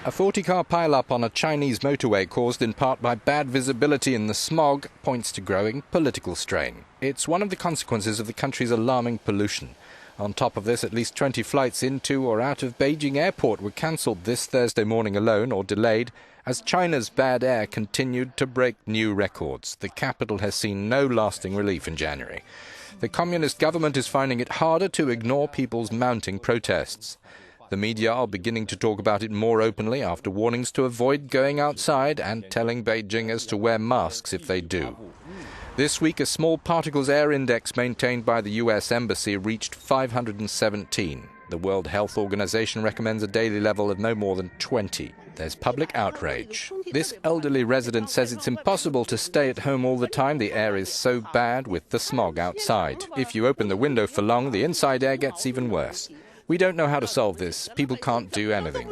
A 40-car pile-up on a Chinese motorway caused in part by bad visibility in the smog points to growing political strain. It's one of the consequences of the country's alarming pollution. On top of this, at least 20 flights into or out of Beijing airport were cancelled this Thursday morning alone, or delayed, as China's bad air continued to break new records. The capital has seen no lasting relief in January. The communist government is finding it harder to ignore people's mounting protests. The media are beginning to talk about it more openly after warnings to avoid going outside and telling Beijingers to wear masks if they do. This week, a small particles air index maintained by the US Embassy reached 517. The World Health Organization recommends a daily level of no more than 20. There's public outrage. This elderly resident says it's impossible to stay at home all the time. The air is so bad with the smog outside. If you open the window for long, the inside air gets even worse. We don't know how to solve this. People can't do anything.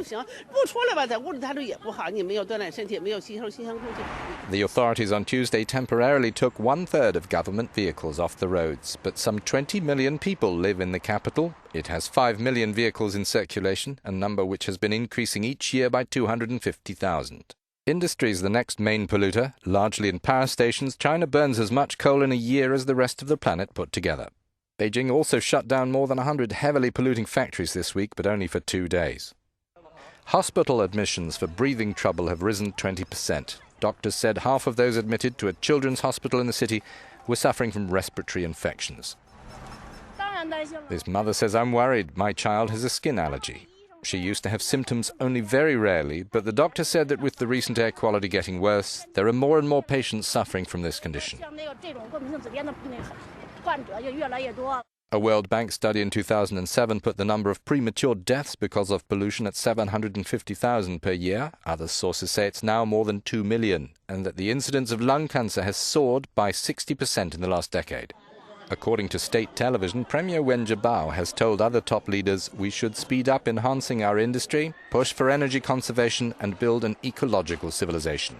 The authorities on Tuesday temporarily took 1/3 of government vehicles off the roads, but some 20 million people live in the capital. It has 5 million vehicles in circulation, a number which has been increasing each year by 250,000. Industry is the next main polluter. Largely in power stations, China burns as much coal in a year as the rest of the planet put together. Beijing also shut down more than 100 heavily polluting factories this week, but only for 2 days. Hospital admissions for breathing trouble have risen 20%. Doctors said half of those admitted to a children's hospital in the city were suffering from respiratory infections. This mother says, "I'm worried. My child has a skin allergy." She used to have symptoms only very rarely, but the doctor said that with the recent air quality getting worse, there are more and more patients suffering from this condition. A World Bank study in 2007 put the number of premature deaths because of pollution at 750,000 per year. Other sources say it's now more than 2 million, and that the incidence of lung cancer has soared by 60% in the last decade. According to state television, Premier Wen Jiabao has told other top leaders we should speed up enhancing our industry, push for energy conservation and build an ecological civilization.